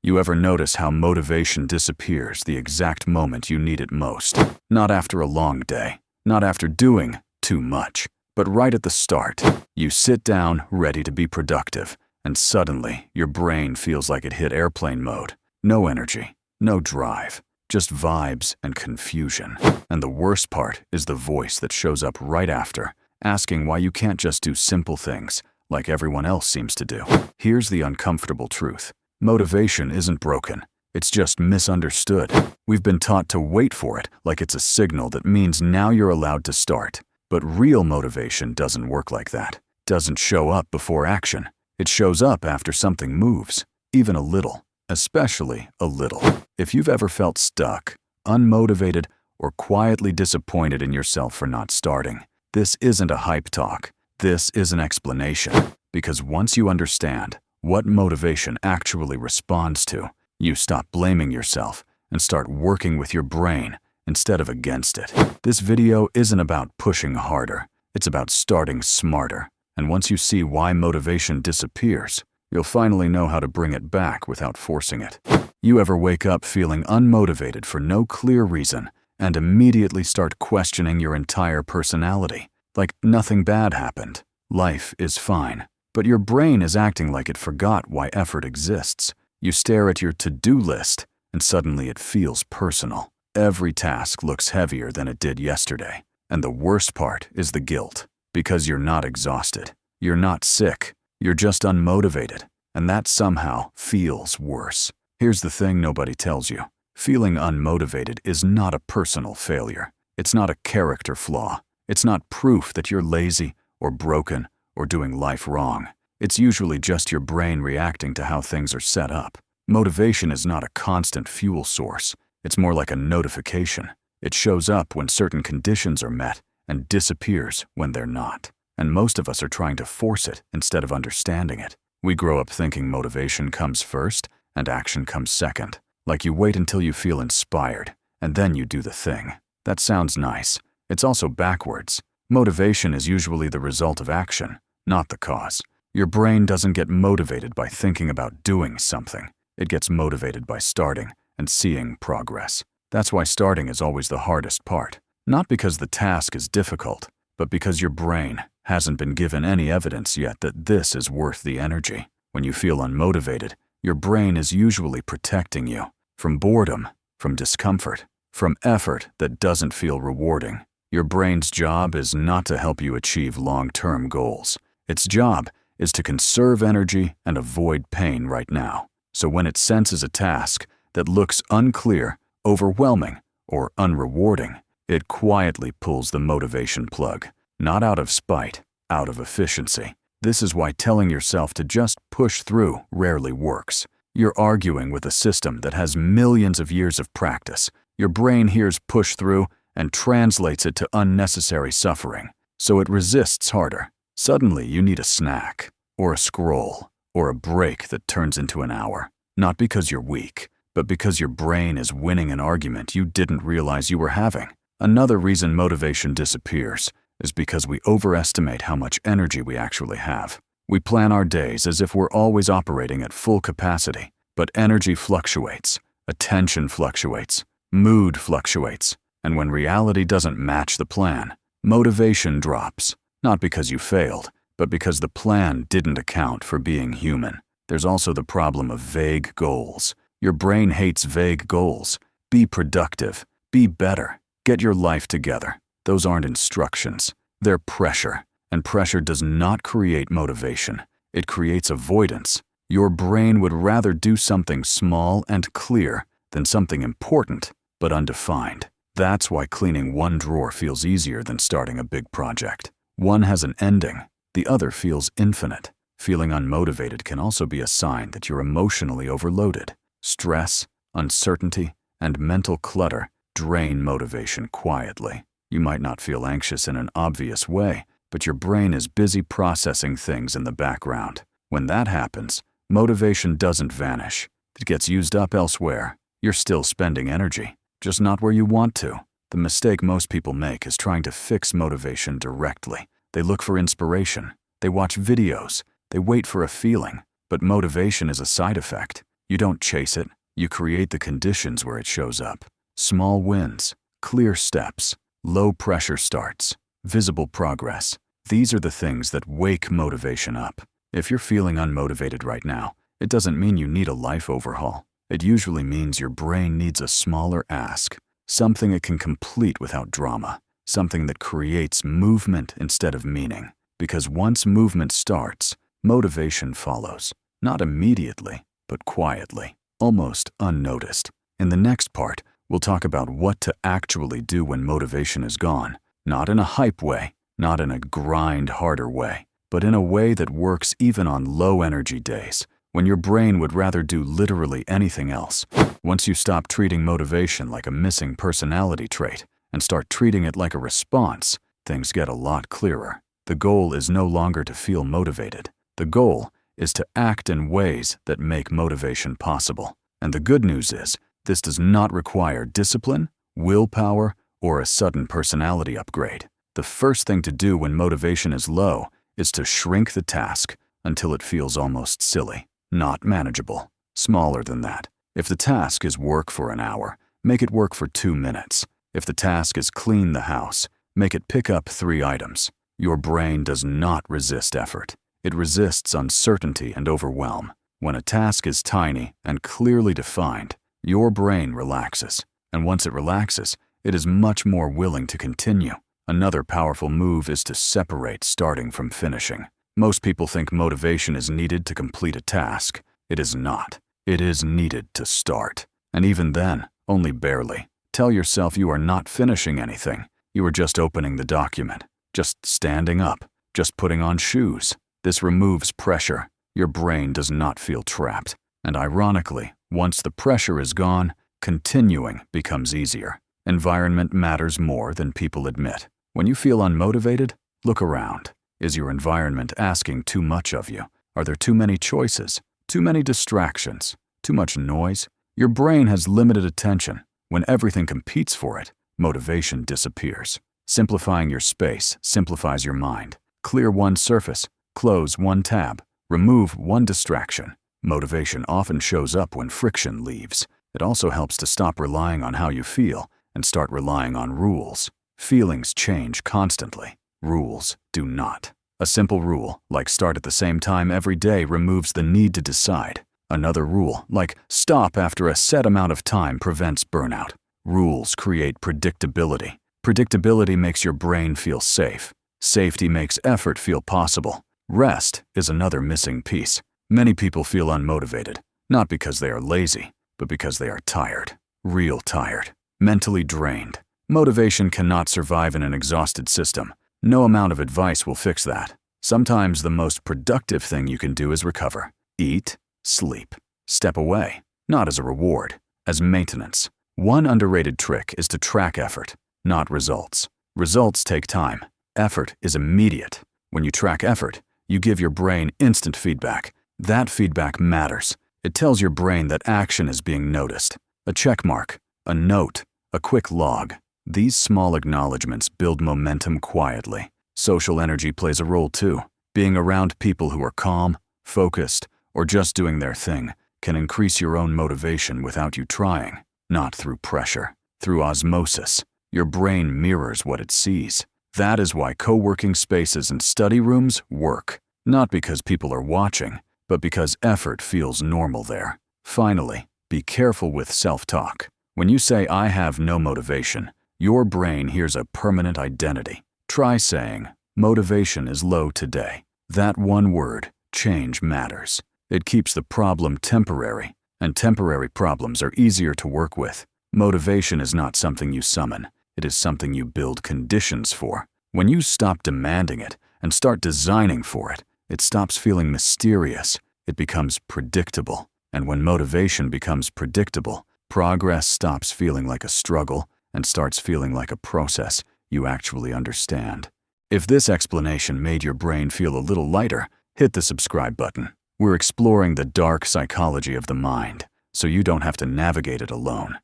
You ever notice how motivation disappears the exact moment you need it most? Not after a long day, not after doing too much, but right at the start. You sit down, ready to be productive, and suddenly your brain feels like it hit airplane mode. No energy, no drive, just vibes and confusion. And the worst part is the voice that shows up right after, asking why you can't just do simple things like everyone else seems to do. Here's the uncomfortable truth. Motivation isn't broken. It's just misunderstood. We've been taught to wait for it like it's a signal that means now you're allowed to start. But real motivation doesn't work like that. It doesn't show up before action. It shows up after something moves, even a little, especially a little. If you've ever felt stuck, unmotivated, or quietly disappointed in yourself for not starting, this isn't a hype talk. This is an explanation. Because once you understand what motivation actually responds to, you stop blaming yourself and start working with your brain instead of against it. This video isn't about pushing harder. It's about starting smarter. And once you see why motivation disappears, you'll finally know how to bring it back without forcing it. You ever wake up feeling unmotivated for no clear reason and immediately start questioning your entire personality? Like nothing bad happened. Life is fine. But your brain is acting like it forgot why effort exists. You stare at your to-do list, and suddenly it feels personal. Every task looks heavier than it did yesterday. And the worst part is the guilt. Because you're not exhausted. You're not sick. You're just unmotivated. And that somehow feels worse. Here's the thing nobody tells you. Feeling unmotivated is not a personal failure. It's not a character flaw. It's not proof that you're lazy or broken or doing life wrong. It's usually just your brain reacting to how things are set up. Motivation is not a constant fuel source. It's more like a notification. It shows up when certain conditions are met and disappears when they're not. And most of us are trying to force it instead of understanding it. We grow up thinking motivation comes first and action comes second. Like you wait until you feel inspired and then you do the thing. That sounds nice. It's also backwards. Motivation is usually the result of action, not the cause. Your brain doesn't get motivated by thinking about doing something. It gets motivated by starting and seeing progress. That's why starting is always the hardest part. Not because the task is difficult, but because your brain hasn't been given any evidence yet that this is worth the energy. When you feel unmotivated, your brain is usually protecting you from boredom, from discomfort, from effort that doesn't feel rewarding. Your brain's job is not to help you achieve long-term goals. Its job is to conserve energy and avoid pain right now. So when it senses a task that looks unclear, overwhelming, or unrewarding, it quietly pulls the motivation plug, not out of spite, out of efficiency. This is why telling yourself to just push through rarely works. You're arguing with a system that has millions of years of practice. Your brain hears push through and translates it to unnecessary suffering, so it resists harder. Suddenly you need a snack, or a scroll, or a break that turns into an hour. Not because you're weak, but because your brain is winning an argument you didn't realize you were having. Another reason motivation disappears is because we overestimate how much energy we actually have. We plan our days as if we're always operating at full capacity, but energy fluctuates, attention fluctuates, mood fluctuates, and when reality doesn't match the plan, motivation drops. Not because you failed, but because the plan didn't account for being human. There's also the problem of vague goals. Your brain hates vague goals. Be productive. Be better. Get your life together. Those aren't instructions. They're pressure. And pressure does not create motivation. It creates avoidance. Your brain would rather do something small and clear than something important but undefined. That's why cleaning one drawer feels easier than starting a big project. One has an ending. The other feels infinite. Feeling unmotivated can also be a sign that you're emotionally overloaded. Stress, uncertainty, and mental clutter drain motivation quietly. You might not feel anxious in an obvious way, but your brain is busy processing things in the background. When that happens, motivation doesn't vanish. It gets used up elsewhere. You're still spending energy, just not where you want to. The mistake most people make is trying to fix motivation directly. They look for inspiration. They watch videos. They wait for a feeling. But motivation is a side effect. You don't chase it, you create the conditions where it shows up. Small wins, clear steps, low-pressure starts, visible progress. These are the things that wake motivation up. If you're feeling unmotivated right now, it doesn't mean you need a life overhaul. It usually means your brain needs a smaller ask, something it can complete without drama, something that creates movement instead of meaning. Because once movement starts, motivation follows. Not immediately, but quietly, almost unnoticed. In the next part, we'll talk about what to actually do when motivation is gone. Not in a hype way, not in a grind harder way, but in a way that works even on low-energy days, when your brain would rather do literally anything else. Once you stop treating motivation like a missing personality trait and start treating it like a response, things get a lot clearer. The goal is no longer to feel motivated. The goal is to act in ways that make motivation possible. And the good news is, this does not require discipline, willpower, or a sudden personality upgrade. The first thing to do when motivation is low is to shrink the task until it feels almost silly, not manageable. Smaller than that. If the task is work for an hour, make it work for 2 minutes. If the task is clean the house, make it pick up 3 items. Your brain does not resist effort. It resists uncertainty and overwhelm. When a task is tiny and clearly defined, your brain relaxes. And once it relaxes, it is much more willing to continue. Another powerful move is to separate starting from finishing. Most people think motivation is needed to complete a task. It is not. It is needed to start. And even then, only barely. Tell yourself you are not finishing anything. You are just opening the document, just standing up, just putting on shoes. This removes pressure. Your brain does not feel trapped. And ironically, once the pressure is gone, continuing becomes easier. Environment matters more than people admit. When you feel unmotivated, look around. Is your environment asking too much of you? Are there too many choices? Too many distractions? Too much noise? Your brain has limited attention. When everything competes for it, motivation disappears. Simplifying your space simplifies your mind. Clear one surface, close one tab, remove one distraction. Motivation often shows up when friction leaves. It also helps to stop relying on how you feel and start relying on rules. Feelings change constantly. Rules do not. A simple rule, like start at the same time every day, removes the need to decide. Another rule, like stop after a set amount of time, prevents burnout. Rules create predictability. Predictability makes your brain feel safe. Safety makes effort feel possible. Rest is another missing piece. Many people feel unmotivated, not because they are lazy, but because they are tired. Real tired. Mentally drained. Motivation cannot survive in an exhausted system. No amount of advice will fix that. Sometimes the most productive thing you can do is recover. Eat, sleep. Step away, not as a reward, as maintenance. One underrated trick is to track effort, not results. Results take time. Effort is immediate. When you track effort, you give your brain instant feedback. That feedback matters. It tells your brain that action is being noticed. A check mark, a note, a quick log. These small acknowledgments build momentum quietly. Social energy plays a role too. Being around people who are calm, focused, or just doing their thing can increase your own motivation without you trying. Not through pressure, through osmosis. Your brain mirrors what it sees. That is why co-working spaces and study rooms work. Not because people are watching, but because effort feels normal there. Finally, be careful with self-talk. When you say, "I have no motivation," your brain hears a permanent identity. Try saying, "Motivation is low today." That one word, change, matters. It keeps the problem temporary, and temporary problems are easier to work with. Motivation is not something you summon. It is something you build conditions for. When you stop demanding it and start designing for it, it stops feeling mysterious. It becomes predictable. And when motivation becomes predictable, progress stops feeling like a struggle and starts feeling like a process you actually understand. If this explanation made your brain feel a little lighter, hit the subscribe button. We're exploring the dark psychology of the mind, so you don't have to navigate it alone.